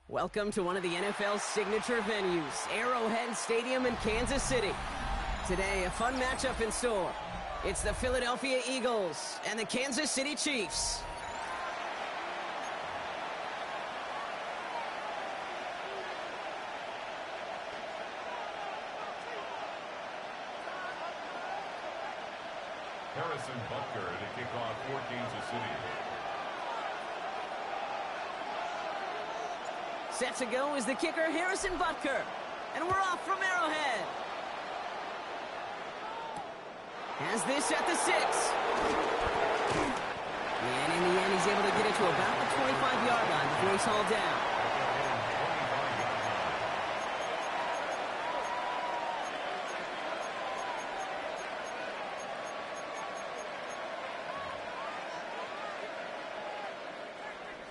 Welcome to one of the NFL's signature venues, Arrowhead Stadium in Kansas City. Today, a fun matchup in store. It's the Philadelphia Eagles and the Kansas City Chiefs. Harrison Butker to kick off for Kansas City. Set to go is the kicker, Harrison Butker. And we're off from Arrowhead. Has this at the 6. And in the end, he's able to get it to about the 25-yard line before he's hauled down.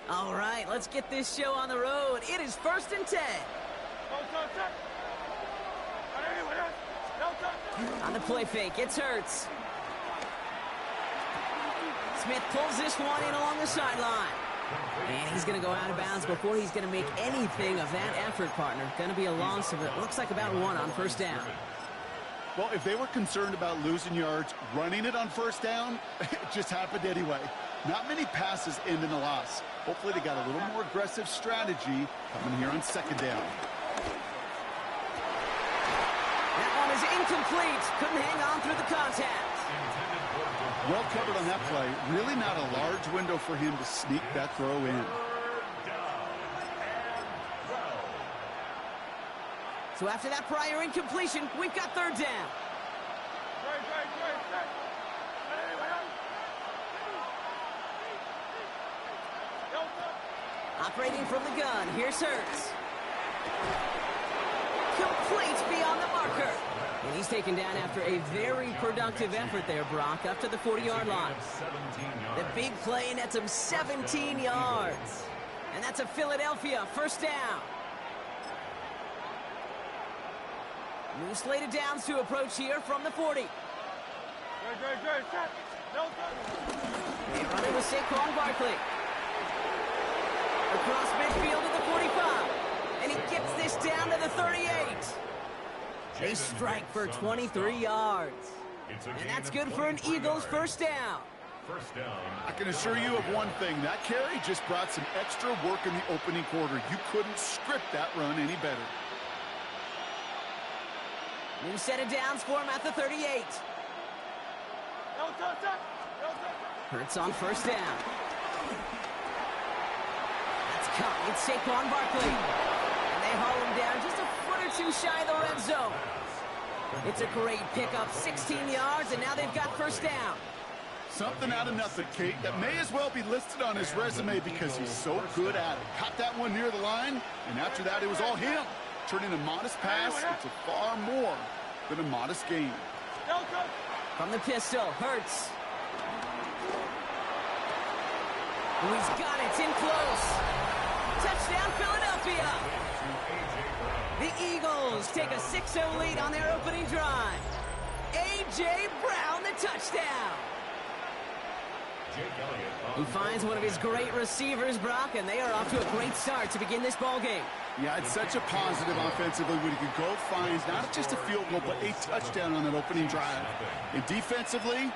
All right, let's get this show on the road. It is 1st and 10. On the play fake, it's Hurts. Smith pulls this one in along the sideline. And he's going to go out of bounds before he's going to make anything of that effort, partner. Going to be a loss of, it looks like about 1 on 1st down. Well, if they were concerned about losing yards, running it on 1st down, it just happened anyway. Not many passes end in a loss. Hopefully they got a little more aggressive strategy coming here on 2nd down. That one is incomplete. Couldn't hang on through the contact. Well covered on that play. Really not a large window for him to sneak that throw in. So after that prior incompletion, we've got 3rd down. Operating from the gun, here's Hurts. Complete beyond the marker. And he's taken down after a very productive effort there, Brock, up to the 40-yard line. The big play nets him 17 yards. And that's a Philadelphia 1st down. New slated downs to approach here from the 40. They run it with Saquon Barkley. Across midfield to the 45. And he gets this down to the 38. They strike for 23 yards. And that's good for an Eagles 1st down. I can assure you of one thing. That carry just brought some extra work in the opening quarter. You couldn't script that run any better. New set of downs for him at the 38. Hurts on 1st down. That's caught. It's Saquon Barkley. And they haul him down just a foot or 2 shy of the red zone. It's a great pickup, 16 yards, and now they've got 1st down. Something out of nothing, Kate. That may as well be listed on his resume because he's so good at it. Caught that one near the line, and after that, it was all him. Turning a modest pass into far more than a modest gain. From the pistol, Hurts. Oh, he's got it. It's in close. Touchdown, Philadelphia. The Eagles take a 6-0 lead on their opening drive. A.J. Brown, the touchdown. He finds one of his great receivers, Brock, and they are off to a great start to begin this ball game. Yeah, it's such a positive offensively when he can go find not just a field goal, but a touchdown on that opening drive. And defensively,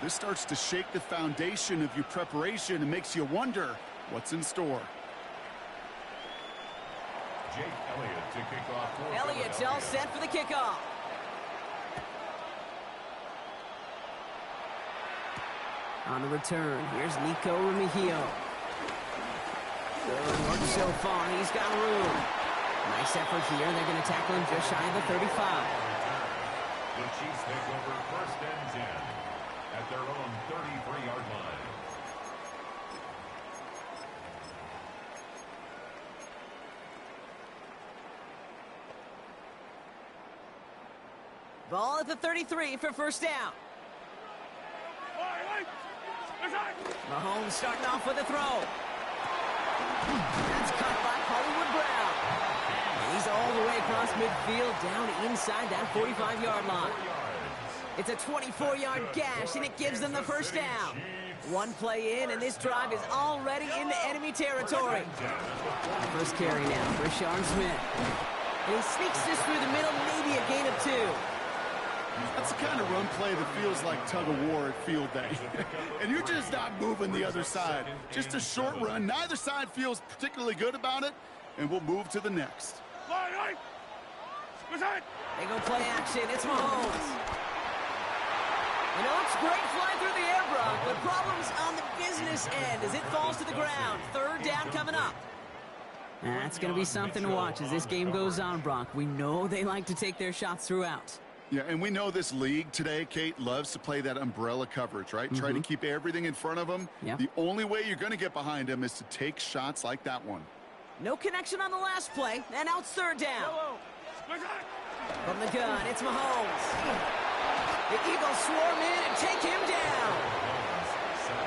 this starts to shake the foundation of your preparation and makes you wonder what's in store. Jake Elliott to kick off for Elliott's all set for the kickoff. On the return, here's Nico Remigio. Good work so far, he's got room. Nice effort here, they're going to tackle him just shy of the 35. The Chiefs take over 1st and 10 at their own 33-yard line. Ball at the 33 for 1st down. Mahomes starting off with a throw. That's caught by Hollywood Brown. And he's all the way across midfield down inside that 45-yard line. It's a 24-yard gash, and it gives them the first down. One play in, and this drive is already into enemy territory. First carry now for Sean Smith. And he sneaks this through the middle, maybe a gain of 2. That's the kind of run play that feels like tug-of-war at field day. And you're just not moving the other side. Just a short run. Neither side feels particularly good about it, and we'll move to the next. They go play action. It's Mahomes. You know, it's great flying through the air, Brock, but problems on the business end as it falls to the ground. Third down coming up. That's going to be something to watch as this game goes on, Brock. We know they like to take their shots throughout. Yeah, and we know this league today, Kate, loves to play that umbrella coverage, right? Try to keep everything in front of them. Yep. The only way you're going to get behind them is to take shots like that one. No connection on the last play, and now it's third down. From the gun, it's Mahomes. The Eagles swarm in and take him down.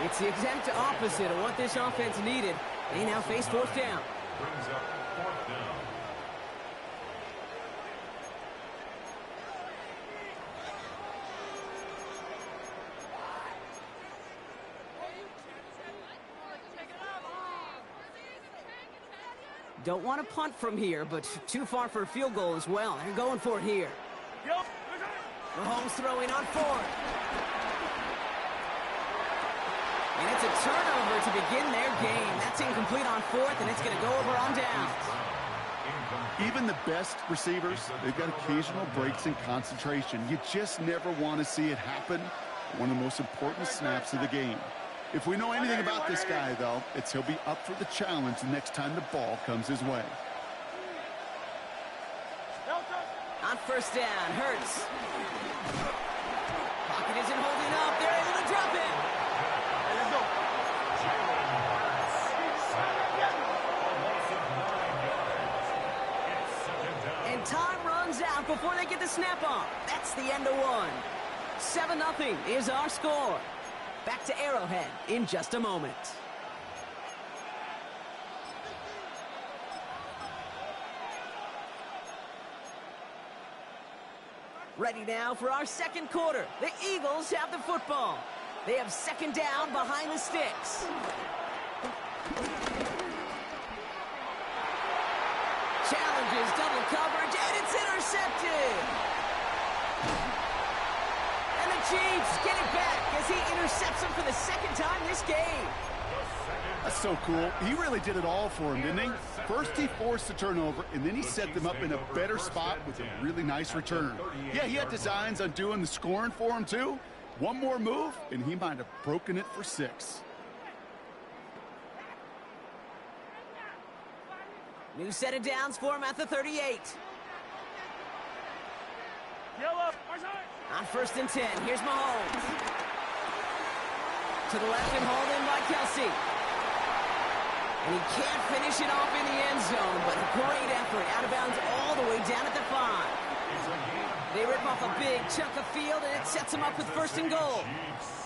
It's the exact opposite of what this offense needed. They now face fourth down. Brings up fourth down. Don't want to punt from here, but too far for a field goal as well. They're going for it here. Mahomes throwing on fourth. And it's a turnover to begin their game. That's incomplete on fourth, and it's going to go over on downs. Even the best receivers, they've got occasional breaks in concentration. You just never want to see it happen. One of the most important snaps of the game. If we know anything about this guy, though, it's he'll be up for the challenge the next time the ball comes his way. On first down, Hurts. Pocket isn't holding up. They're able to drop it. And time runs out before they get the snap off. That's the end of one. 7-0 is our score. Back to Arrowhead in just a moment. Ready now for our second quarter. The Eagles have the football. They have second down behind the sticks. Challenges double coverage, and it's intercepted. And the Chiefs get it back as he intercepts him for the second time this game. That's so cool. He really did it all for him, didn't he? First he forced the turnover, and then he set them up in a better spot with a really nice return. Yeah, he had designs on doing the scoring for him, too. One more move, and he might have broken it for 6. New set of downs for him at the 38. On first and 10, here's Mahomes. To the left and hauled in by Kelsey. And he can't finish it off in the end zone, but a great effort out of bounds all the way down at the 5. They rip off a big chunk of field, and it sets them up with first and goal.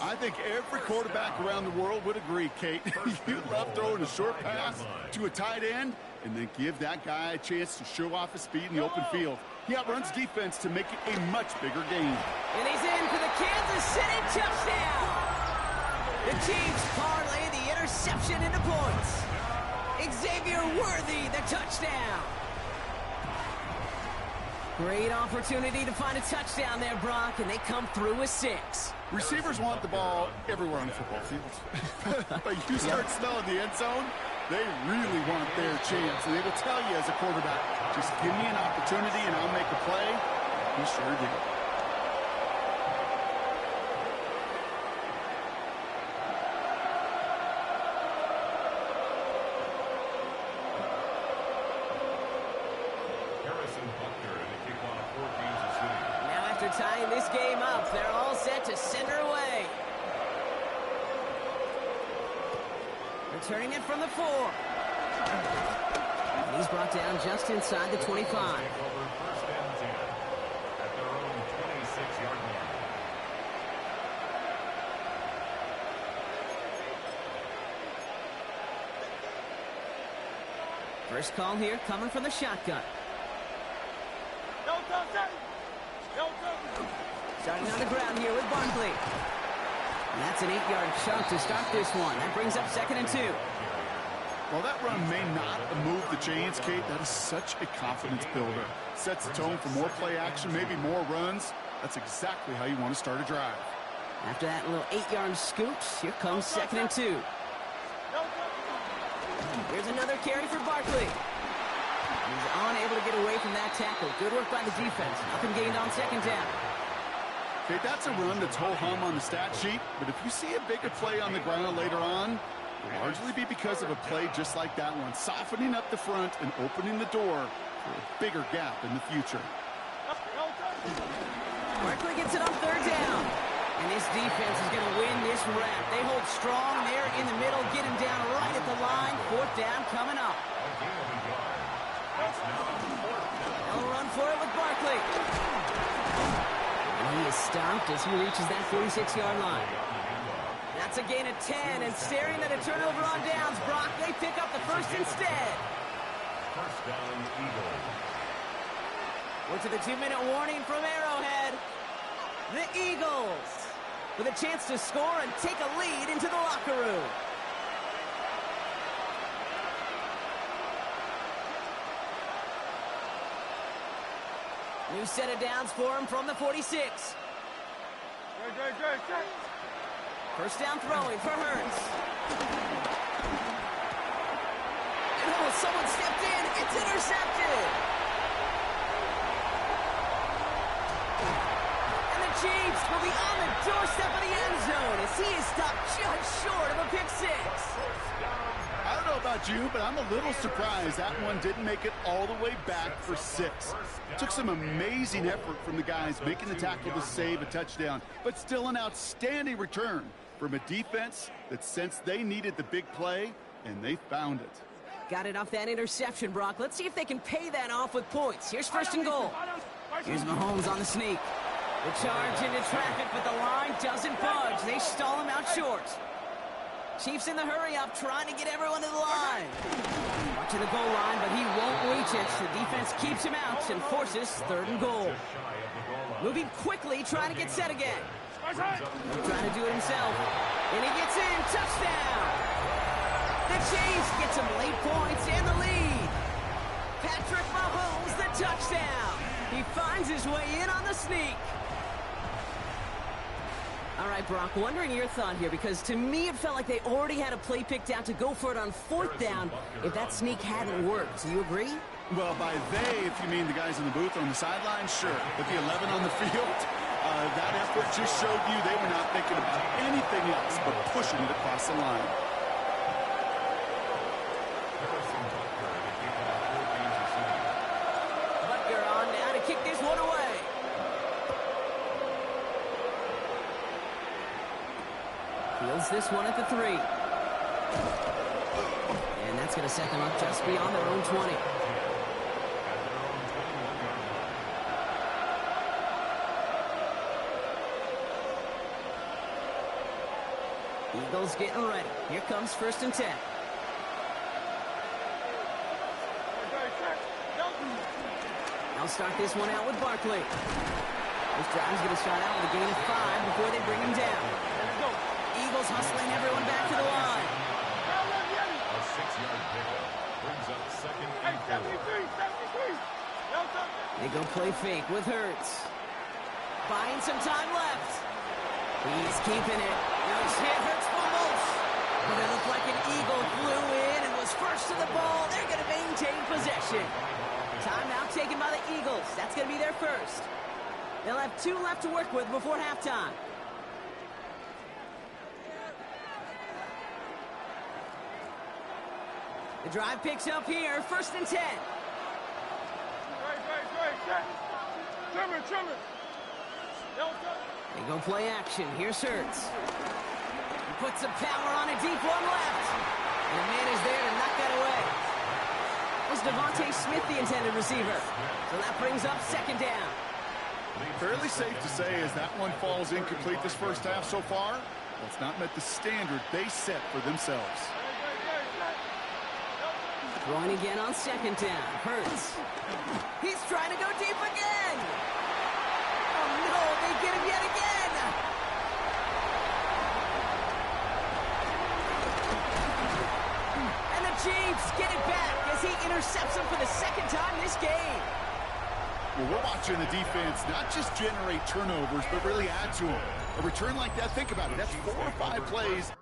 I think every quarterback around the world would agree, Kate. You love throwing a short pass to a tight end and then give that guy a chance to show off his speed in the open field. He outruns defense to make it a much bigger game. And he's in for the Kansas City touchdown. The Chiefs parlay the interception into points. Xavier Worthy, the touchdown. Great opportunity to find a touchdown there, Brock, and they come through with 6. Receivers want the ball everywhere on the football field. But you start smelling the end zone, they really want their chance. And they will tell you as a quarterback, just give me an opportunity and I'll make a play. He sure did. Tying this game up, they're all set to send her away. Returning it from the 4. And he's brought down just inside the 25. First and 10 at their own 26-yard line. First call here coming from the shotgun. Starting on the ground here with Barkley. And that's an 8-yard chunk to start this one. That brings up 2nd and 2. While that run may not move the chains, Kate, that is such a confidence builder. Sets the tone for more play action, maybe more runs. That's exactly how you want to start a drive. After that little 8-yard scoop, here comes 2nd and 2. Here's another carry for Barkley. He's unable to get away from that tackle. Good work by the defense. Nothing gained on 2nd down. Okay, that's a run that's ho-hum on the stat sheet, but if you see a bigger play on the ground later on, it'll largely be because of a play just like that one, softening up the front and opening the door for a bigger gap in the future. Barkley gets it on 3rd down. And this defense is going to win this rep. They hold strong there in the middle, get him down right at the line. 4th down coming up. They'll run for it with Barkley. And he is stopped as he reaches that 46-yard line. That's a gain of 10, and staring at a turnover on downs, Brock, they pick up the first instead. First down, Eagles. We're to the 2-minute warning from Arrowhead. The Eagles with a chance to score and take a lead into the locker room. New set of downs for him from the 46. First down throwing for Hurts. And oh, someone stepped in. It's intercepted. And the Chiefs will be on the doorstep of the end zone as he is stopped just short of a pick 6. I don't know about you, but I'm a little surprised that one didn't make it all the way back for 6. Took some amazing effort from the guys making the tackle to save a touchdown, but still an outstanding return from a defense that sensed they needed the big play, and they found it. Got it off that interception, Brock. Let's see if they can pay that off with points. Here's 1st and goal. Here's Mahomes on the sneak. The charge into traffic, but the line doesn't budge. They stall him out short. Chiefs in the hurry-up, trying to get everyone to the line. Watching the goal line, but he won't reach it. The defense keeps him out and forces 3rd and goal. Moving quickly, trying to get set again. Trying to do it himself. And he gets in. Touchdown! The Chiefs get some late points and the lead. Patrick Mahomes, the touchdown. He finds his way in on the sneak. All right, Brock, wondering your thought here, because to me it felt like they already had a play picked out to go for it on 4th down if that sneak hadn't worked. Do you agree? Well, by they, if you mean the guys in the booth on the sideline, sure. But the 11 on the field, that effort just showed you they were not thinking about anything else but pushing it across the line. Butker on now to kick this one away. Fields this one at the 3. And that's going to set them up just beyond their own 20. Eagles getting ready. Here comes 1st and 10. They'll start this one out with Barkley. This drive's going to start out with a gain of 5 before they bring him down. Eagles hustling everyone back to the line. A 6-yard pickup brings up 2nd and 4. They go play fake with Hurts. Buying some time left. He's keeping it. Nice hit. Hurts fumbles. But it looked like an Eagle flew in and was first to the ball. They're going to maintain possession. Timeout taken by the Eagles. That's going to be their first. They'll have 2 left to work with before halftime. The drive picks up here. 1st and 10. They go play action. Here's Hurts. He puts some power on a deep one left. And the man is there to knock that away. Was Devontae Smith the intended receiver? So that brings up 2nd down. Fairly safe to say as that one falls incomplete this first half so far, well, it's not met the standard they set for themselves. Throwing again on 2nd down. Hurts. He's trying to go deep again. Oh, no, they get him yet again. And the Chiefs get it back as he intercepts him for the second time this game. Well, we're watching the defense not just generate turnovers, but really add to them. A return like that, think about it, that's 4 or 5 plays.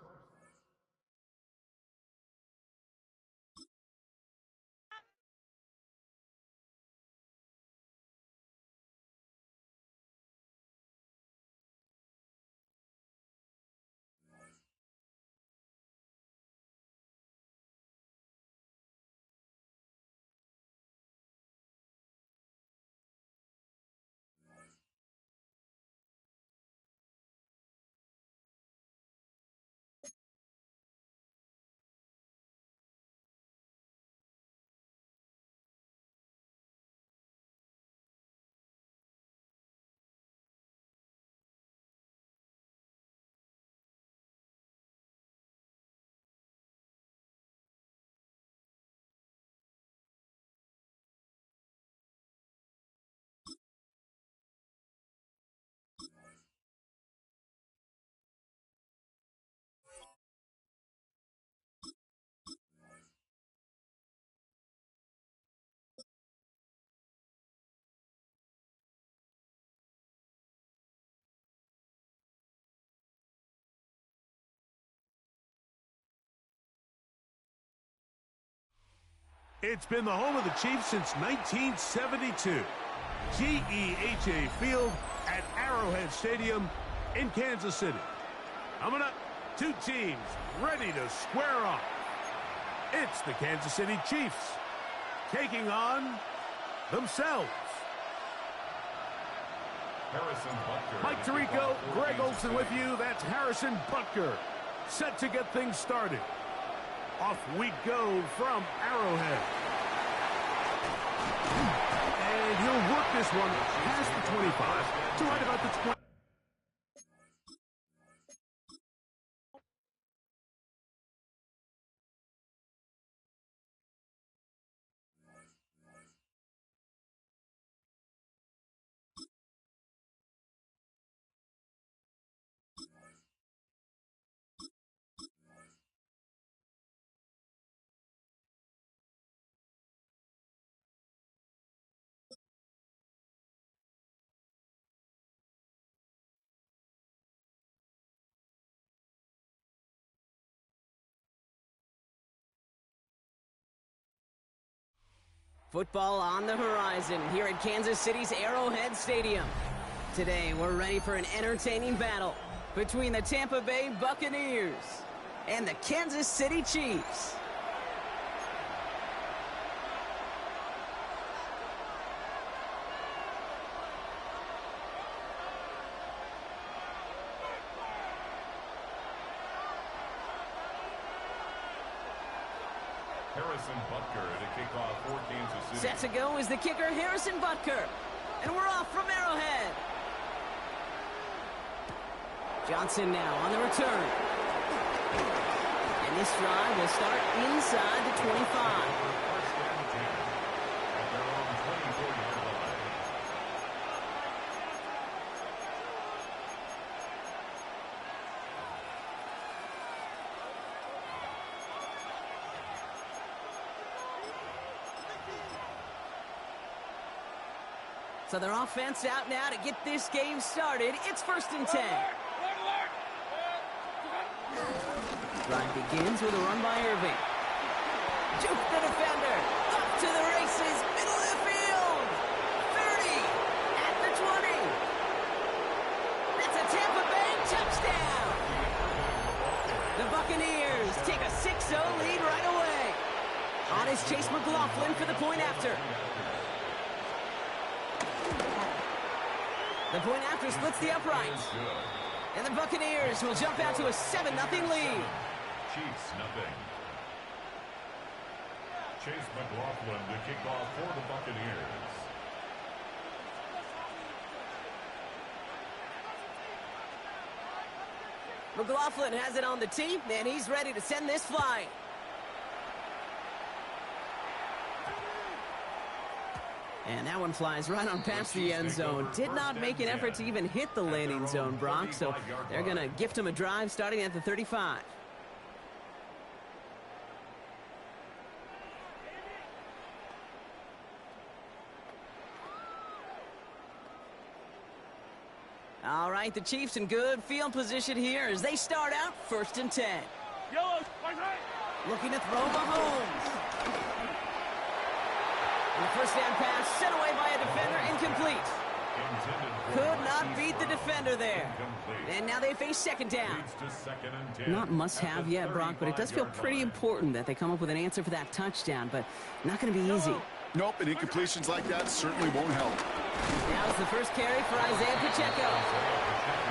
It's been the home of the Chiefs since 1972. GEHA Field at Arrowhead Stadium in Kansas City. Coming up, 2 teams ready to square off. It's the Kansas City Chiefs taking on themselves. Harrison Butker. Mike Tirico, Greg Olson with you. That's Harrison Butker, set to get things started. Off we go from Arrowhead. And he'll work this one past the 25 to right about the 20. Football on the horizon here at Kansas City's Arrowhead Stadium. Today, we're ready for an entertaining battle between the Tampa Bay Buccaneers and the Kansas City Chiefs. Harrison Butker to kick off for Kansas City. Set to go is the kicker, Harrison Butker. And we're off from Arrowhead. Johnson now on the return. And this drive will start inside the 25. First and 10 at their own 24-yard line. So their offense out now to get this game started. It's 1st and 10. Drive begins with a run by Irving. Juke the defender. Up to the races. Middle of the field. 30. At the 20. That's a Tampa Bay touchdown. The Buccaneers take a 6-0 lead right away. On is Chase McLaughlin for the point after. The point after splits the uprights. And the Buccaneers will jump out to a 7-0 lead. Chiefs nothing. Chase McLaughlin to kick off for the Buccaneers. McLaughlin has it on the tee, and he's ready to send this flying. And that one flies right on past the end zone. Did not make an effort to even hit the landing zone, Brock, so they're going to gift him a drive starting at the 35. All right, the Chiefs in good field position here as they start out 1st and 10. Looking to throw Mahomes. And the first down pass sent away by a defender, incomplete. Could not beat the defender there. And now they face 2nd down. Not must-have yet, Brock, but it does feel pretty important that they come up with an answer for that touchdown, but not going to be easy. Nope, and incompletions like that certainly won't help. Now it's the first carry for Isaiah Pacheco.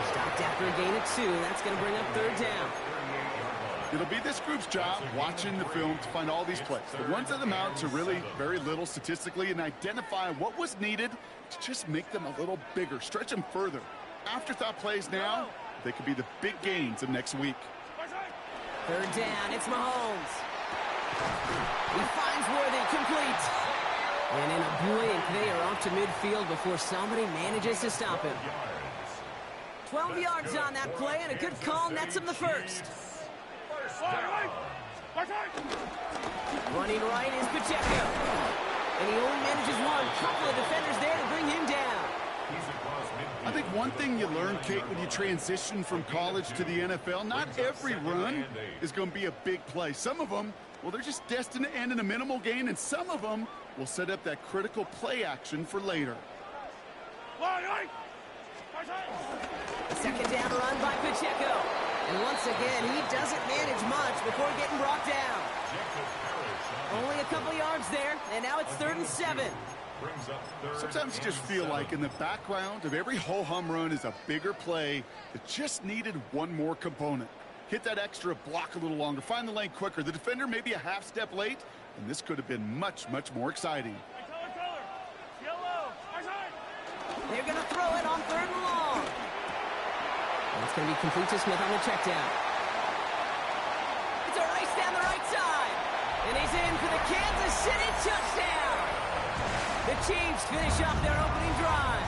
Stopped after a gain of 2. That's going to bring up 3rd down. It'll be this group's job watching the film to find all these plays. The ones that amount to really very little statistically and identify what was needed to just make them a little bigger, stretch them further. Afterthought plays now, they could be the big gains of next week. 3rd down, it's Mahomes. He finds Worthy, complete. And in a blink, they are off to midfield before somebody manages to stop him. 12 yards on that play, and a good call nets him the first. Running right is Pacheco. And he only manages one. Couple of defenders there to bring him down. I think one thing you learn, Kate, when you transition from college to the NFL, not every run is going to be a big play. Some of them, well, they're just destined to end in a minimal gain, and some of them will set up that critical play action for later. Second down run by Pacheco. And once again, he doesn't manage much before getting brought down. Only a couple yards there, and now it's 3rd and 7. Sometimes you just feel like in the background of every ho-hum run is a bigger play that just needed one more component. Hit that extra block a little longer, find the lane quicker. The defender may be a half step late, and this could have been much, much more exciting. They're going to throw it on 3rd and long. And it's going to be complete to Smith on the check down. It's a race down the right side. And he's in for the Kansas City touchdown. The Chiefs finish off their opening drive.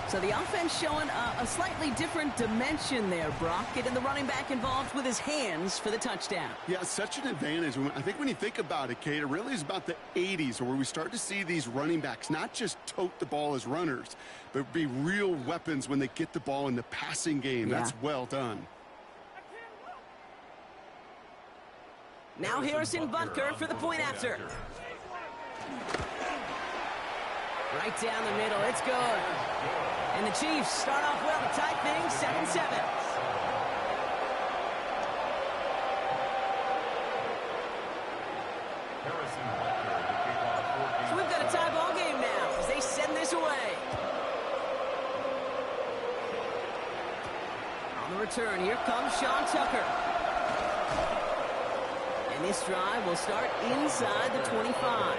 So the offense showing a slightly different dimension there, Brock. Getting the running back involved with his hands for the touchdown. Yeah, such an advantage. I think when you think about it, Kate, it really is about the 80s where we start to see these running backs not just tote the ball as runners, but be real weapons when they get the ball in the passing game. Yeah. That's well done. Now Harrison Butker for the point after. Right down the middle. It's good. And the Chiefs start off well to tie things 7-7. So we've got a tie ball game now as they send this away. On the return, here comes Sean Tucker. And this drive will start inside the 25.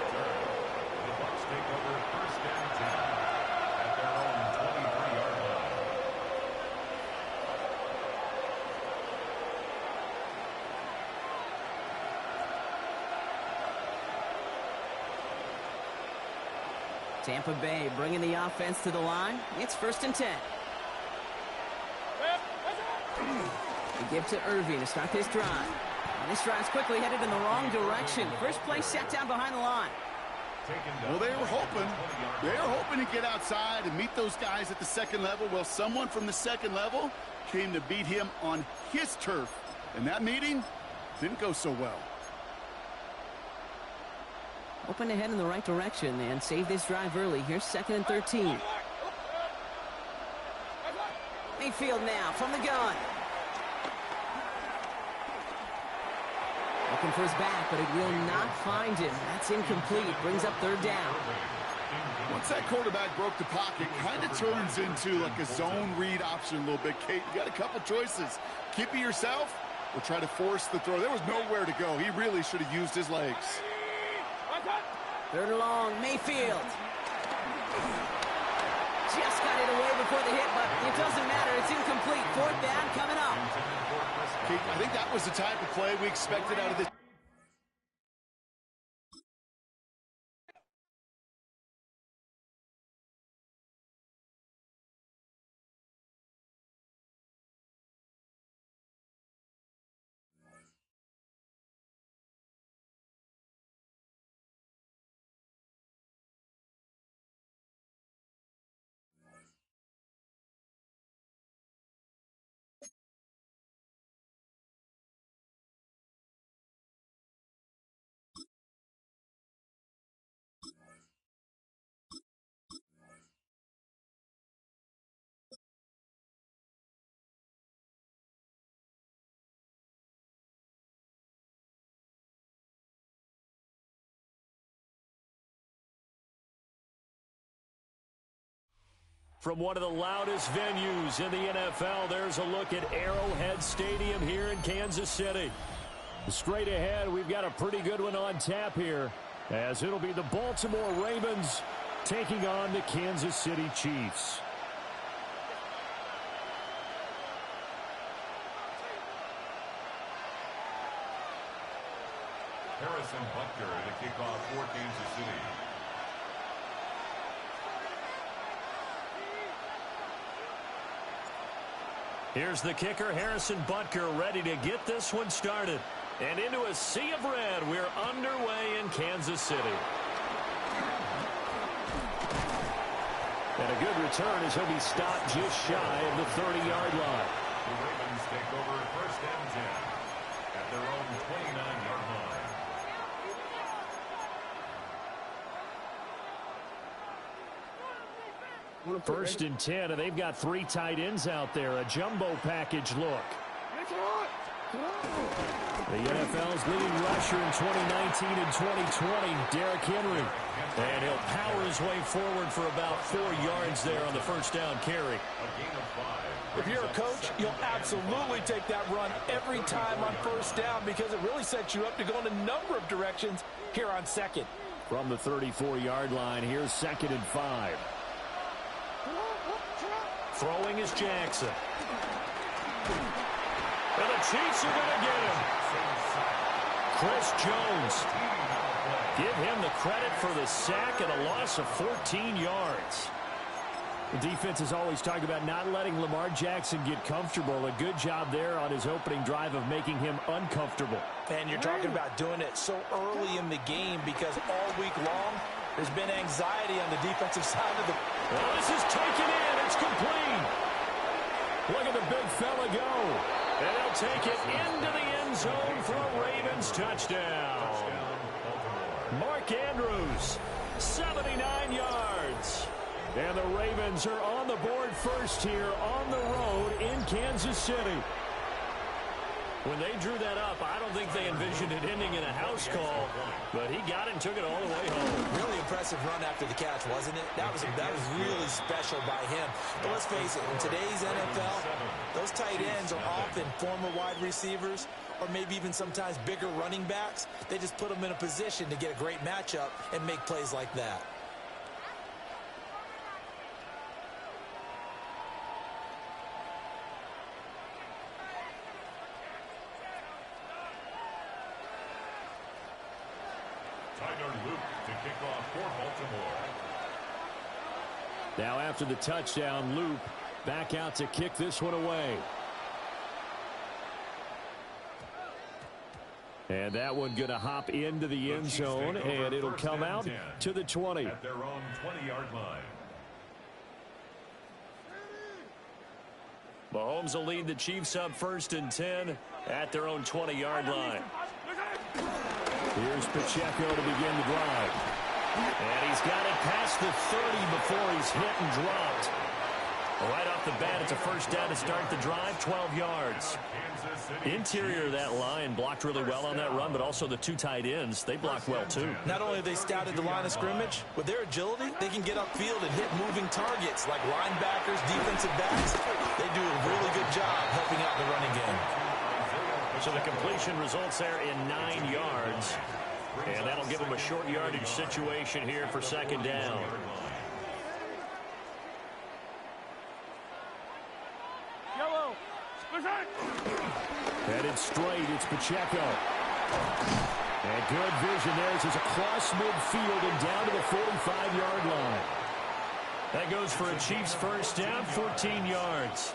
Tampa Bay bringing the offense to the line. It's 1st and 10. They give to Irving to start this drive. And this drive's quickly headed in the wrong direction. First play set down behind the line. Well, they were hoping to get outside and meet those guys at the 2nd level. Well, someone from the 2nd level came to beat him on his turf. And that meeting didn't go so well. Hoping to head in the right direction and save this drive early. Here's 2nd and 13. Mayfield now from the gun. Looking for his back, but it will not find him. That's incomplete. Brings up 3rd down. Once that quarterback broke the pocket, kind of turns into like a zone read option a little bit. Kate, you got a couple choices. Keep it yourself or try to force the throw. There was nowhere to go. He really should have used his legs. 3rd and long, Mayfield. Just got it away before the hit, but it doesn't matter. It's incomplete. 4th down coming up. Kate, I think that was the type of play we expected out of this. from one of the loudest venues in the NFL. There's a look at Arrowhead Stadium here in Kansas City. Straight ahead, we've got a pretty good one on tap here, as it'll be the Baltimore Ravens taking on the Kansas City Chiefs. Harrison Butker to kick off for Kansas City. Here's the kicker, Harrison Butker, ready to get this one started. And into a sea of red, we're underway in Kansas City. And a good return as he'll be stopped just shy of the 30-yard line. The Ravens take over first and 10 at their own 29-yard line. First and 10, and they've got 3 tight ends out there. A jumbo package look. The NFL's leading rusher in 2019 and 2020, Derrick Henry. And he'll power his way forward for about 4 yards there on the first down carry. If you're a coach, you'll absolutely take that run every time on first down because it really sets you up to go in a number of directions here on second. From the 34-yard line, here's 2nd and 5. Throwing is Jackson. And the Chiefs are going to get him. Chris Jones. Give him the credit for the sack and a loss of 14 yards. The defense is always talking about not letting Lamar Jackson get comfortable. A good job there on his opening drive of making him uncomfortable. And you're talking about doing it so early in the game because all week long there's been anxiety on the defensive side of the... Well, this is taken in. It's complete. Look at the big fella go. And he'll take it into the end zone for a Ravens touchdown. Mark Andrews, 79 yards. And the Ravens are on the board first here on the road in Kansas City. When they drew that up, I don't think they envisioned it ending in a house call, but he got it and took it all the way home. Really impressive run after the catch, wasn't it? That was really special by him. But let's face it, in today's NFL, those tight ends are often former wide receivers or maybe even sometimes bigger running backs. They just put them in a position to get a great matchup and make plays like that. Now after the touchdown, Loop back out to kick this one away. And that one going to hop into the end zone, and it'll come out to the 20. At their own 20-yard line. Mahomes will lead the Chiefs up 1st and 10 at their own 20-yard line. Here's Pacheco to begin the drive. And he's got it past the 30 before he's hit and dropped. Right off the bat, it's a first down to start the drive, 12 yards. Interior of that line blocked really well on that run, but also the 2 tight ends, they blocked well too. Not only have they scouted the line of scrimmage, with their agility, they can get upfield and hit moving targets like linebackers, defensive backs. They do a really good job helping out the running game. So the completion results there in 9 yards. And that'll give them a short yardage situation here for 2nd down. Headed straight, it's Pacheco. And good vision there as he's across midfield and down to the 45-yard line. That goes for a Chiefs first down, 14 yards.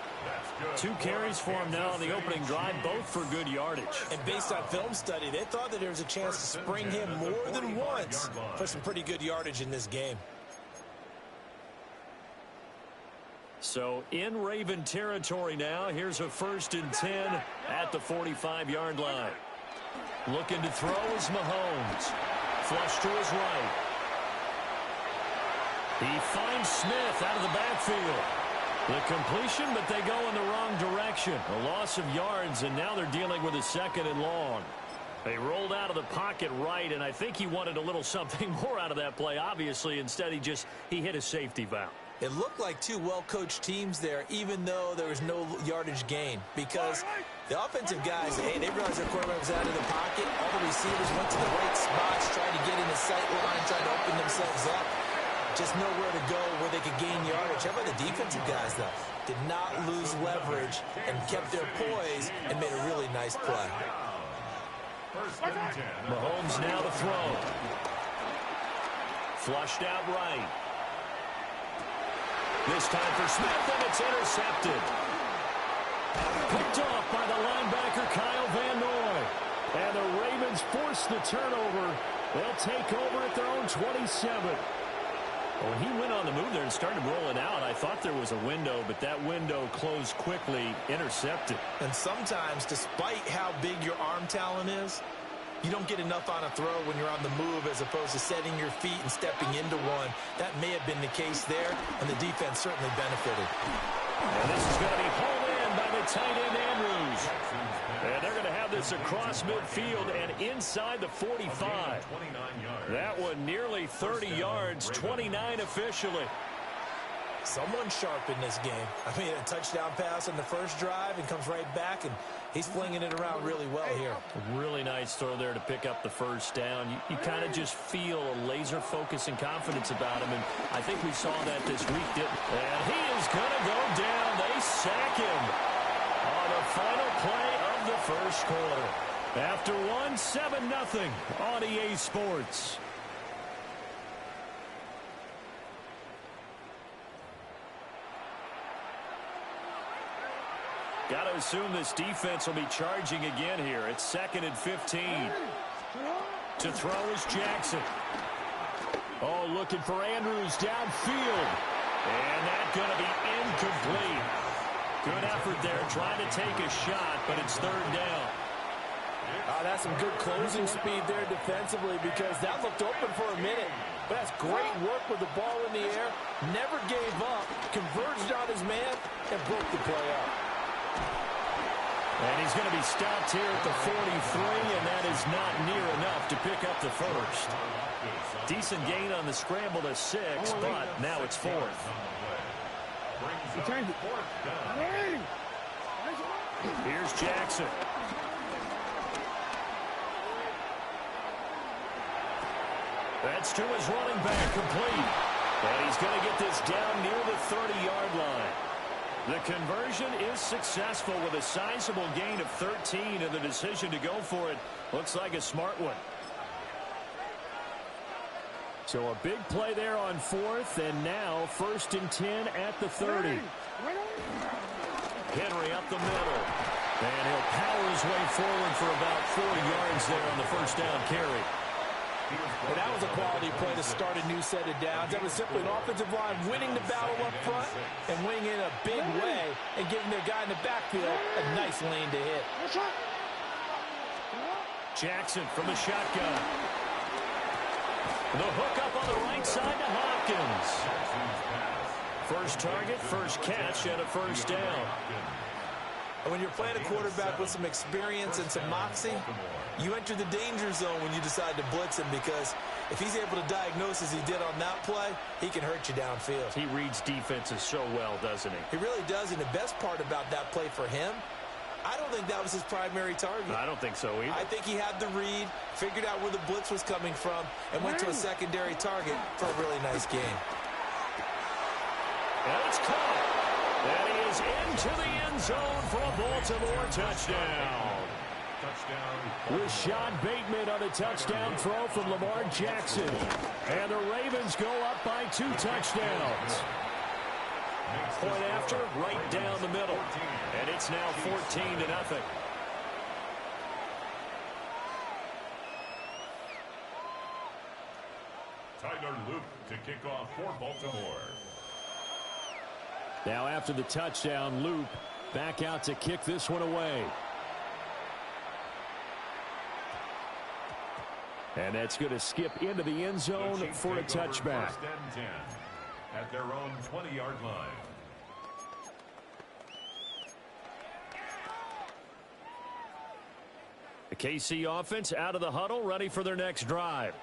2 carries for him now on the opening drive, both for good yardage. And based on film study, they thought that there was a chance to spring him more than once for some pretty good yardage in this game. So in Raven territory now, here's a 1st and 10 at the 45-yard line. Looking to throw is Mahomes. Flush to his right. He finds Smith out of the backfield. The completion, but they go in the wrong direction. A loss of yards, and now they're dealing with a 2nd and long. They rolled out of the pocket right, and I think he wanted a little something more out of that play. Obviously, instead he hit a safety valve. It looked like two well-coached teams there, even though there was no yardage gain, because the offensive guys, hey, they realized their quarterback was out of the pocket. All the receivers went to the right spots, tried to get in the sight line, tried to open themselves up. Just nowhere to go where they could gain yardage. How about the defensive guys, though? Did not lose leverage and kept their poise and made a really nice play. Mahomes now to throw. Flushed out right. This time for Smith, and it's intercepted. Picked off by the linebacker, Kyle Van Noy. And the Ravens force the turnover. They'll take over at their own 27. When he went on the move there and started rolling out, I thought there was a window, but that window closed quickly, intercepted. And sometimes, despite how big your arm talent is, you don't get enough on a throw when you're on the move as opposed to setting your feet and stepping into one. That may have been the case there, and the defense certainly benefited. And this is going to be hauled in by the tight end, Andrews. And they're going to have this across midfield and inside the 45. That one nearly 30 yards, 29 officially. Someone sharp in this game. I mean, a touchdown pass on the first drive and comes right back, and he's flinging it around really well here. Really nice throw there to pick up the first down. You kind of just feel a laser focus and confidence about him, and I think we saw that this week, didn't we? And he is going to go down. They sack him on the final play of the first quarter. After one, 7-0 on EA Sports. Got to assume this defense will be charging again here. It's 2nd and 15. To throw is Jackson. Oh, looking for Andrews downfield. And that's going to be incomplete. Good effort there, trying to take a shot, but it's 3rd down. That's some good closing speed there defensively, because that looked open for a minute. But that's great work with the ball in the air. Never gave up, converged on his man, and broke the play up. And he's going to be stopped here at the 43, and that is not near enough to pick up the first. Decent gain on the scramble to 6, but now it's 4th. Here's Jackson. That's to his running back, complete. And he's going to get this down near the 30-yard line. The conversion is successful with a sizable gain of 13, and the decision to go for it looks like a smart one. So a big play there on 4th, and now 1st and 10 at the 30. Henry up the middle, and he'll power his way forward for about 4 yards there on the first down carry. And that was a quality play to start a new set of downs. That was simply an offensive line winning the battle up front and winning in a big way and giving their guy in the backfield a nice lane to hit. Jackson from the shotgun. The hook up on the right side to Hopkins. First target, first catch, and a first down. And when you're playing a quarterback with some experience and some moxie, you enter the danger zone when you decide to blitz him, because if he's able to diagnose as he did on that play, he can hurt you downfield. He reads defenses so well, doesn't he? He really does, and the best part about that play for him, I don't think that was his primary target. I don't think so either. I think he had the read, figured out where the blitz was coming from, and went to a secondary target for a really nice game. And it's caught. And he is into the end zone for a Baltimore touchdown. Rashad Bateman on a touchdown throw from Lamar Jackson. And the Ravens go up by 2 touchdowns. Point after, right down the middle. And it's now 14-0. Tyler Luke to kick off for Baltimore. Now after the touchdown, Loop back out to kick this one away. And that's going to skip into the end zone for a touchback. 1st and 10 at their own 20-yard line. The KC offense out of the huddle, ready for their next drive.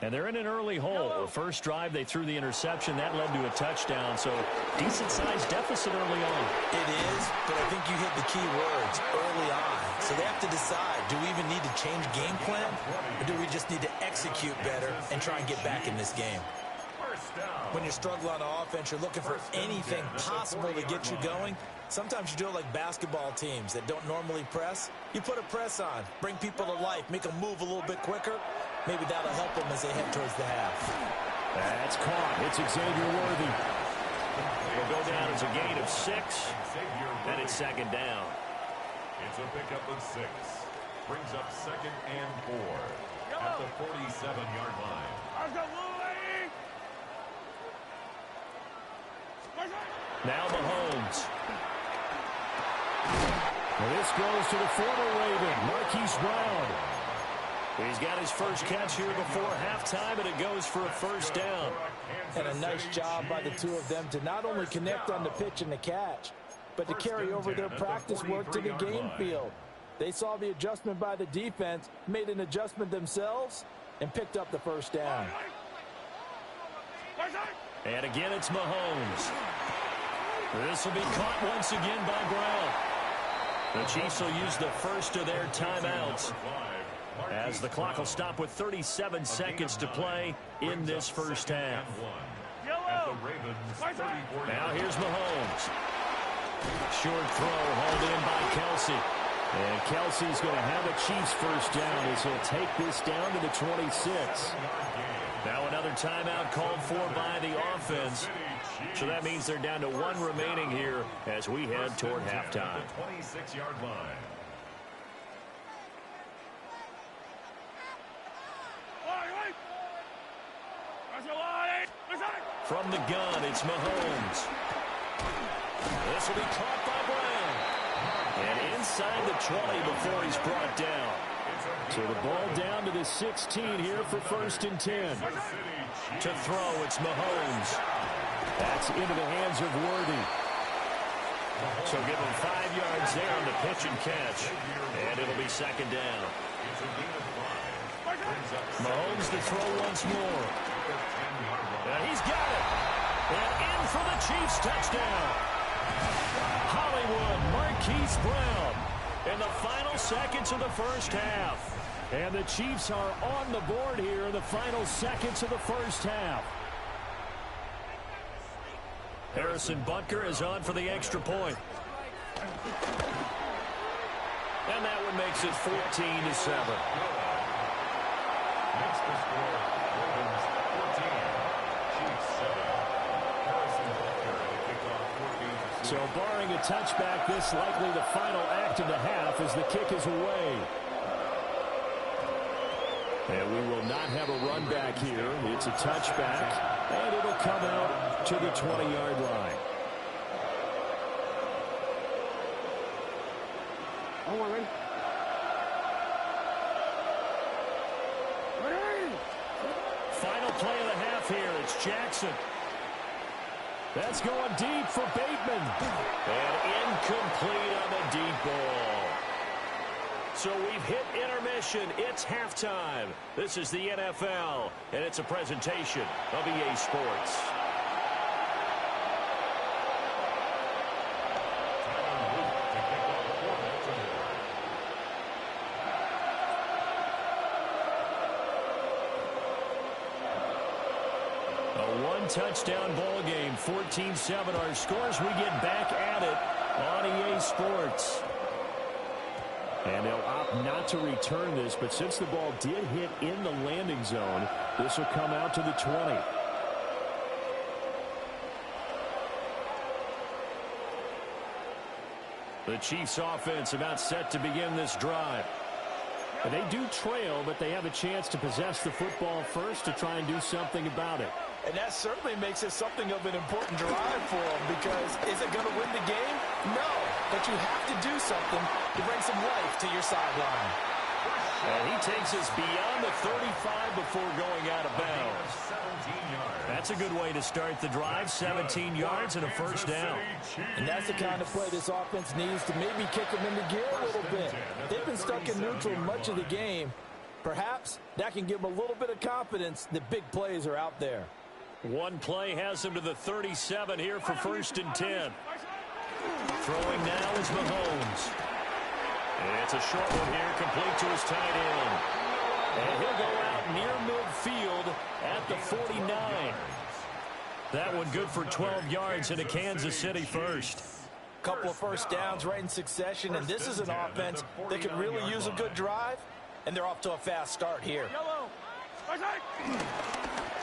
And they're in an early hole. The first drive, they threw the interception. That led to a touchdown. So decent-sized deficit early on. It is, but I think you hit the key words early on. So they have to decide, do we even need to change game plan? Or do we just need to execute better and try and get back in this game? When you're struggling on offense, you're looking for anything possible to get you going. Sometimes you do it like basketball teams that don't normally press. You put a press on, bring people to life, make them move a little bit quicker. Maybe that'll help them as they head towards the half. That's caught. It's Xavier Worthy. Will go down as a gain of 6, and it's second down. It's a pickup of 6. Brings up 2nd and 4 at the 47-yard line. Now Mahomes. Well, this goes to the former Raven, Marquise Brown. He's got his first catch here before halftime, and it goes for a first down. And a nice job by the two of them to not only connect on the pitch and the catch, but to carry over their practice work to the game field. They saw the adjustment by the defense, made an adjustment themselves, and picked up the first down. And again, it's Mahomes. This will be caught once again by Brown. The Chiefs will use the first of their timeouts as the clock will stop with 37 seconds to play in this first half. Now here's Mahomes. Short throw hauled in by Kelsey. And Kelsey's going to have a Chiefs first down as he'll take this down to the 26. Now another timeout called for by the offense. So that means they're down to 1 remaining here as we head toward halftime. 26-yard line. From the gun, it's Mahomes. This will be caught by Brown. And inside the 20 before he's brought down. So the ball down to the 16 here for 1st and 10. To throw, it's Mahomes. That's into the hands of Worthy. So give him 5 yards there on the pitch and catch. And it'll be second down. Mahomes to throw once more. And he's got it. And in for the Chiefs touchdown. Hollywood Marquise Brown in the final seconds of the first half. And the Chiefs are on the board here in the final seconds of the first half. Harrison Butker is on for the extra point. And that one makes it 14-7. Makes the score. Ravens 14, Chiefs 7. Harrison Butker on the kickoff, 14-7. So barring a touchback, this likely the final act of the half as the kick is away. And we will not have a run back here. It's a touchback, and it'll come out to the 20-yard line. Final play of the half here. It's Jackson. That's going deep for Bateman. And incomplete on the deep ball. So we've hit intermission. It's halftime. This is the NFL, and it's a presentation of EA Sports. A one-touchdown ball game, 14-7 our scores. We get back at it on EA Sports. And they'll opt not to return this, but since the ball did hit in the landing zone, this will come out to the 20. The Chiefs offense about set to begin this drive. And they do trail, but they have a chance to possess the football first to try and do something about it. And that certainly makes it something of an important drive for them, because is it going to win the game? No, but you have to do something to bring some life to your sideline. And he takes us beyond the 35 before going out of bounds. 17 yards. That's a good way to start the drive, 17 yards and a first down. And that's the kind of play this offense needs to maybe kick them into gear a little bit. They've been stuck in neutral much of the game. Perhaps that can give him a little bit of confidence that big plays are out there. One play has him to the 37 here for 1st and 10. Throwing now is Mahomes. It's a short one here, complete to his tight end. And he'll go out near midfield at the 49. That one good for 12 yards into Kansas City first. Couple of first downs right in succession, and this is an offense that could really use a good drive, and they're off to a fast start here.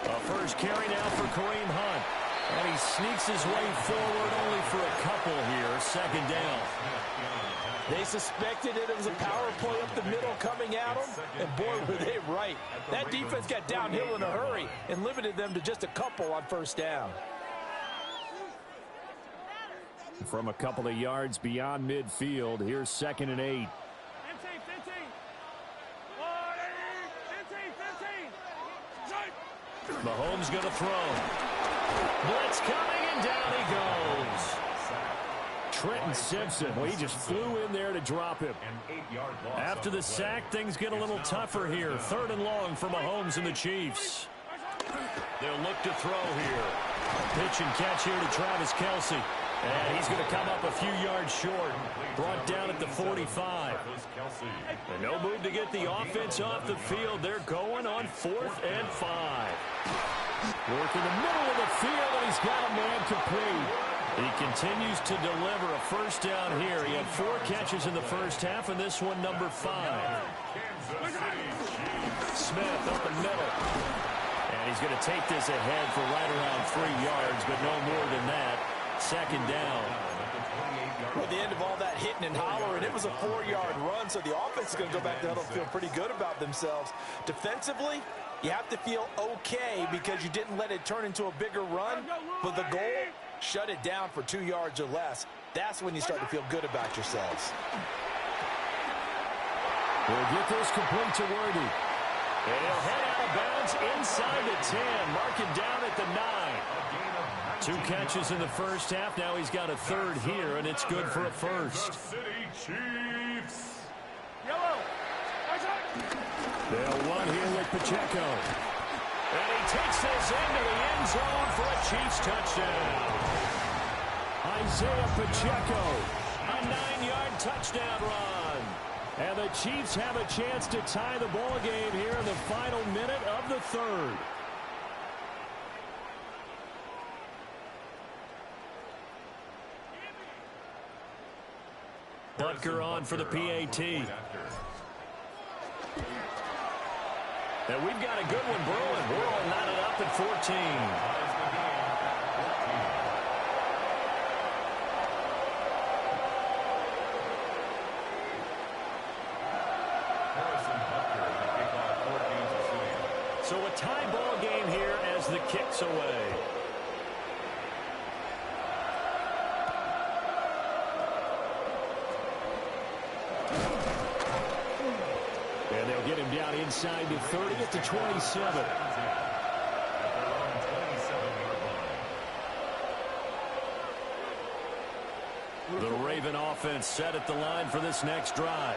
A first carry now for Kareem Hunt. And he sneaks his way forward only for a couple here. 2nd down. They suspected it was a power play up the middle coming at them, and boy, were they right. That defense got downhill in a hurry and limited them to just a couple on 1st down. From a couple of yards beyond midfield, here's 2nd and 8. Mahomes going to throw. Blitz coming, and down he goes. Trenton Simpson, well, he just flew in there to drop him. After the sack, things get a little tougher here. 3rd and long for Mahomes and the Chiefs. They'll look to throw here. Pitch and catch here to Travis Kelce. And he's going to come up a few yards short. Brought down at the 45. And no move to get the offense off the field. They're going on 4th and 5. Work in the middle of the field, and he's got a man complete. He continues to deliver a 1st down here. He had 4 catches in the 1st half, and this one number 5. Smith up the middle. And he's going to take this ahead for right around 3 yards, but no more than that. 2nd down. At the end of all that hitting and hollering, it was a 4-yard run, so the offense is going to go back to huddle and feel pretty good about themselves. Defensively, you have to feel okay because you didn't let it turn into a bigger run, but the goal, shut it down for 2 yards or less. That's when you start to feel good about yourselves. We'll get this complete to Worthy. And he'll head out of bounds inside the 10. Mark it down at the 9. 2 catches in the 1st half. Now he's got a 3rd here, and it's good for a 1st. They'll run here with Pacheco. And he takes this into the end zone for a Chiefs touchdown. Isaiah Pacheco, a 9-yard touchdown run. And the Chiefs have a chance to tie the ball game here in the final minute of the 3rd. Butker on for the PAT. And we've got a good one brewing. We're all knotted up at 14. So a tie ball game here as the kick's away. And they'll get him down inside the 30 at the 27. The Raven offense set at the line for this next drive.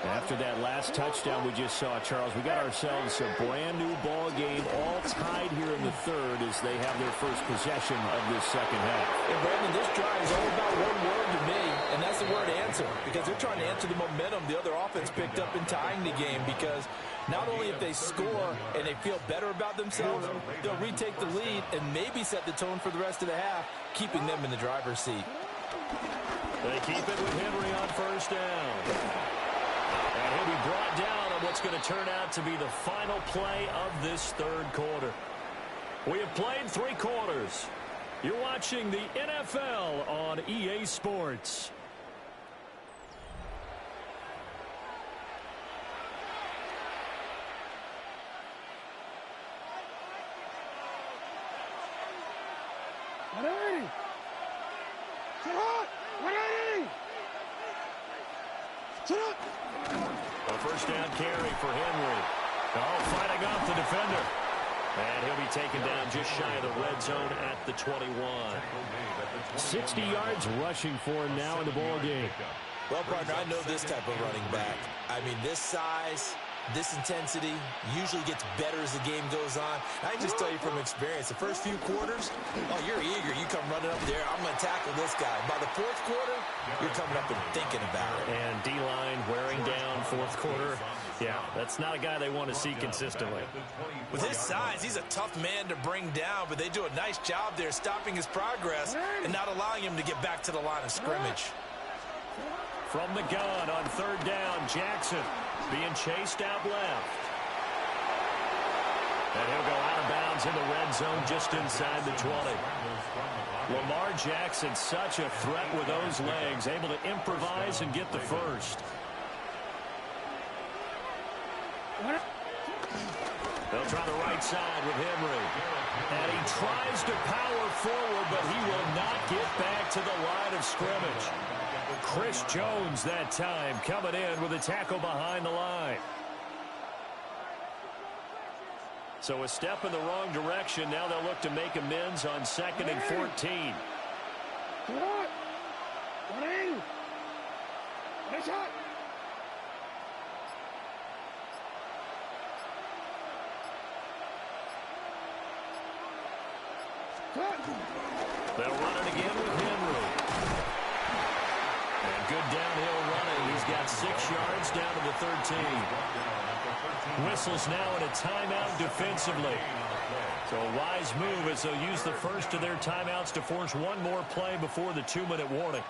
After that last touchdown we just saw, Charles, we got ourselves a brand new ball game, all tied here in the 3rd as they have their first possession of this 2nd half. And Brandon, this drive is all about one word to me, and that's the word answer, because they're trying to answer the momentum the other offense picked up in tying the game, because not only if they score and they feel better about themselves, they'll retake the lead and maybe set the tone for the rest of the half, keeping them in the driver's seat. They keep it with Henry on 1st down. And he'll be brought down on what's going to turn out to be the final play of this 3rd quarter. We have played 3 quarters. You're watching the NFL on EA Sports. A 1st down carry for Henry. Oh, fighting off the defender. And he'll be taken down just shy of the red zone at the 21. 60 yards rushing for him now in the ball game. Well, partner, I know this type of running back. I mean, this size, this intensity usually gets better as the game goes on. I can just tell you from experience, the first few quarters, oh, you're eager. You come running up there, I'm going to tackle this guy. By the fourth quarter, you're coming up and thinking about it. And D-line wearing down fourth quarter. Yeah, that's not a guy they want to see consistently. With his size, he's a tough man to bring down, but they do a nice job there stopping his progress and not allowing him to get back to the line of scrimmage. From the gun on third down, Jackson being chased out left. And he'll go out of bounds in the red zone just inside the 20. Lamar Jackson, such a threat with those legs, able to improvise and get the first. They'll try the right side with Henry. And he tries to power forward, but he will not get back to the line of scrimmage. Chris Jones that time coming in with a tackle behind the line. So a step in the wrong direction. Now they'll look to make amends on 2nd and 14. They'll run it again with Henry. And good downhill running. He's got 6 yards down to the 13. Whistles now in a timeout defensively. So a wise move as they'll use the first of their timeouts to force one more play before the 2-minute warning.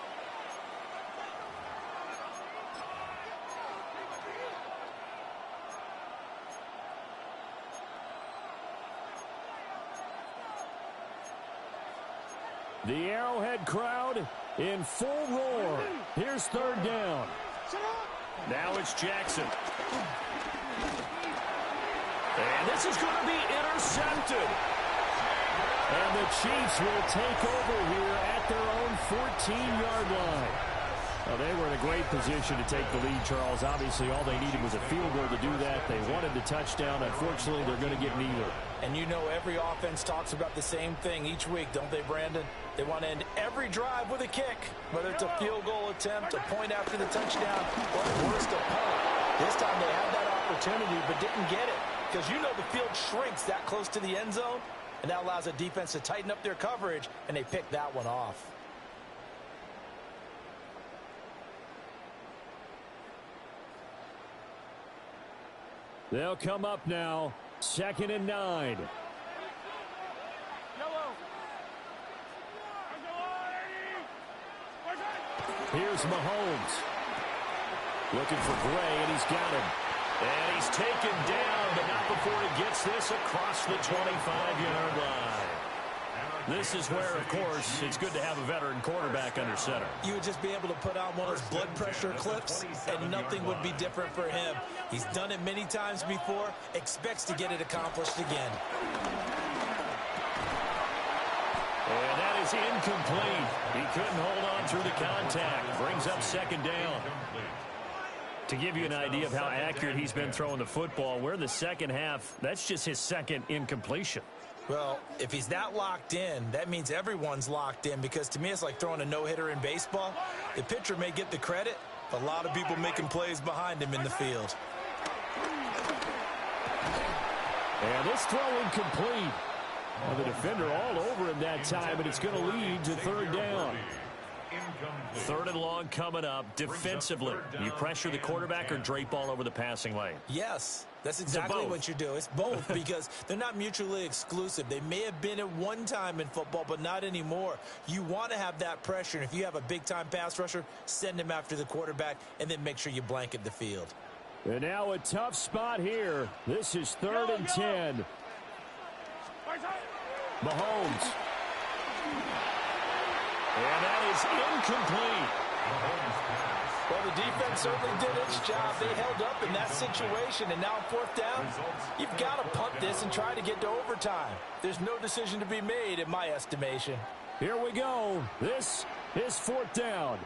The Arrowhead crowd in full roar. Here's third down. Now it's Jackson. And this is going to be intercepted. And the Chiefs will take over here at their own 14-yard line. Well, they were in a great position to take the lead, Charles. Obviously, all they needed was a field goal to do that. They wanted the touchdown. Unfortunately, they're going to get neither. And you know every offense talks about the same thing each week, don't they, Brandon? They want to end every drive with a kick, whether it's a field goal attempt, a point after the touchdown, or at worst, a punt. This time they had that opportunity but didn't get it because you know the field shrinks that close to the end zone, and that allows a defense to tighten up their coverage, and they pick that one off. They'll come up now, 2nd and 9. Here's Mahomes. Looking for Gray, and he's got him. And he's taken down, but not before he gets this across the 25-yard line. This is where, of course, it's good to have a veteran quarterback under center. You would just be able to put on one of those blood pressure clips, and nothing would be different for him. He's done it many times before, expects to get it accomplished again. And that is incomplete. He couldn't hold on through the contact. Brings up 2nd down. To give you an idea of how accurate he's been throwing the football, we're in the second half. That's just his 2nd incompletion. Well, if he's that locked in, that means everyone's locked in, because to me it's like throwing a no-hitter in baseball. The pitcher may get the credit, but a lot of people making plays behind him in the field. And this throw incomplete. Well, the defender all over him that time, but it's going to lead to 3rd down. 3rd and long coming up. Defensively, you pressure the quarterback or drape all over the passing lane? Yes, that's exactly what you do. It's both because they're not mutually exclusive. They may have been at one time in football, but not anymore. You want to have that pressure, and if you have a big-time pass rusher, send him after the quarterback, and then make sure you blanket the field. And now a tough spot here. This is 3rd and 10. Mahomes. And that is incomplete. Well, the defense certainly did its job. They held up in that situation, and now 4th down, you've got to punt this and try to get to overtime. There's no decision to be made in my estimation. Here we go. This is 4th down.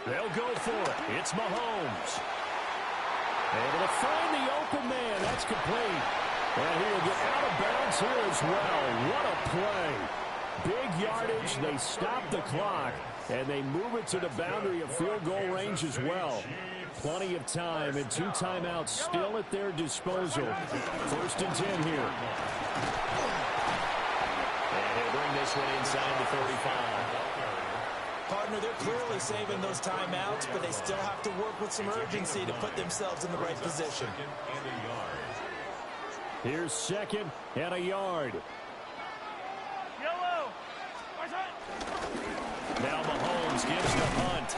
They'll go for it. It's Mahomes. Able to find the open man. That's complete. And he will get out of bounds here as well. What a play. Big yardage. They stop the clock, and they move it to the boundary of field goal range as well. Plenty of time and 2 timeouts still at their disposal. 1st and 10 here. And he'll bring this one inside the 35. Partner, they're clearly saving those timeouts, but they still have to work with some urgency to put themselves in the right position. Here's 2nd and a yard. Now Mahomes gives the punt.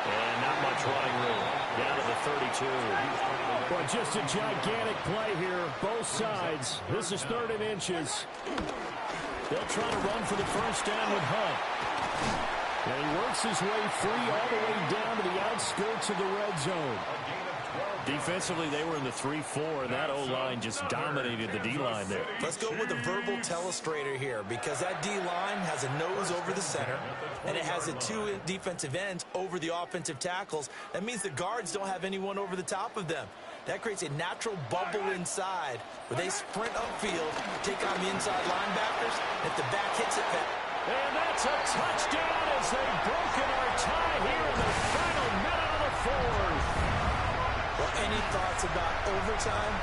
And not much running room. Down to the 32. Well, just a gigantic play here. Both sides. This is 3rd and inches. They'll try to run for the 1st down with Hunt. And he works his way free all the way down to the outskirts of the red zone. Defensively, they were in the 3-4, and that O-line just dominated the D-line there. Let's go with a verbal telestrator here, because that D-line has a nose over the center, and it has a 2 defensive ends over the offensive tackles. That means the guards don't have anyone over the top of them. That creates a natural bubble inside, where they sprint upfield, take on the inside linebackers. If the back hits it, and that's a touchdown as they've broken our tie here in the final minute of the 4th. Well, any thoughts about overtime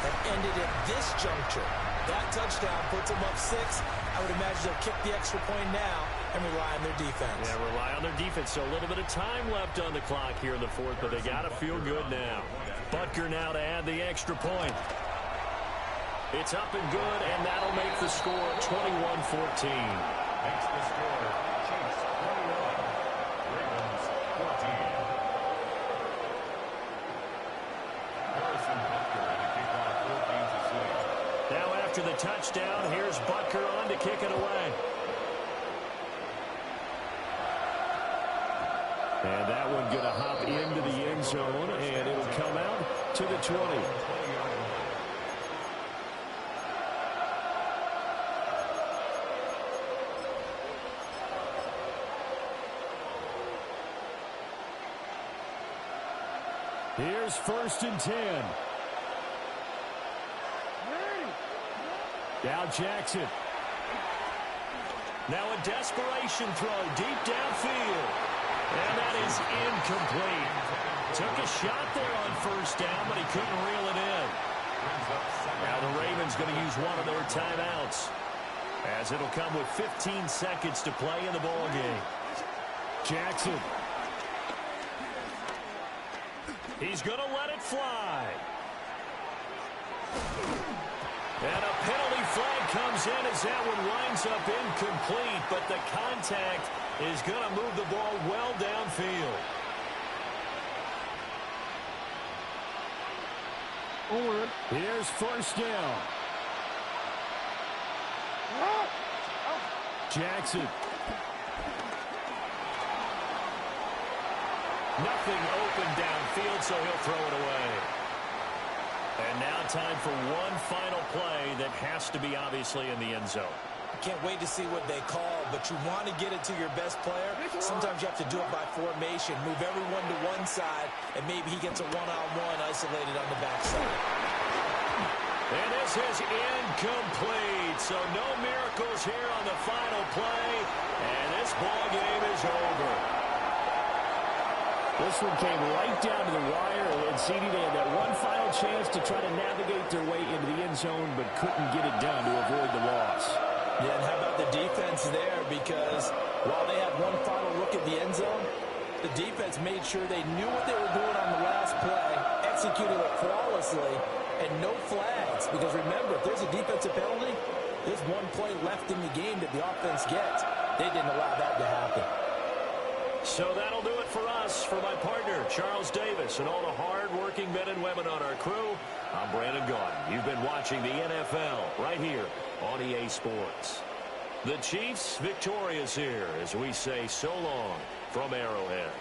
have ended at this juncture? That touchdown puts them up 6. I would imagine they'll kick the extra point now and rely on their defense. Yeah, rely on their defense. So a little bit of time left on the clock here in the 4th, but they got to feel good now. Butker now to add the extra point. It's up and good, and that'll make the score 21-14. Makes the score Chiefs 21, Ravens 14. Now after the touchdown, here's Butker on to kick it away. And that one going to hop into the end zone, and it'll come out to the 20. Here's 1st and 10. Now Jackson. Now a desperation throw deep downfield. And that is incomplete. Took a shot there on 1st down, but he couldn't reel it in. Now the Ravens going to use one of their timeouts, as it'll come with 15 seconds to play in the ball game. Jackson. He's going to let it fly. And a penalty flag comes in as that one winds up incomplete, but the contact is going to move the ball well downfield. Here's 1st down. Jackson. Nothing open downfield, so he'll throw it away. And now time for one final play that has to be obviously in the end zone. Can't wait to see what they call, but you want to get it to your best player. Sometimes you have to do it by formation. Move everyone to one side, and maybe he gets a one-on-one isolated on the backside. And this is incomplete, so no miracles here on the final play, and this ball game is over. This one came right down to the wire, and CD, they had that one final chance to try to navigate their way into the end zone, but couldn't get it done to avoid the loss. Yeah, and how about the defense there? Because while they had one final look at the end zone, the defense made sure they knew what they were doing on the last play, executed it flawlessly, and no flags. Because remember, if there's a defensive penalty, there's one play left in the game that the offense gets. They didn't allow that to happen. So that'll do it for us. For my partner, Charles Davis, and all the hard-working men and women on our crew, I'm Brandon Gaudin. You've been watching the NFL right here on EA Sports. The Chiefs victorious here as we say so long from Arrowhead.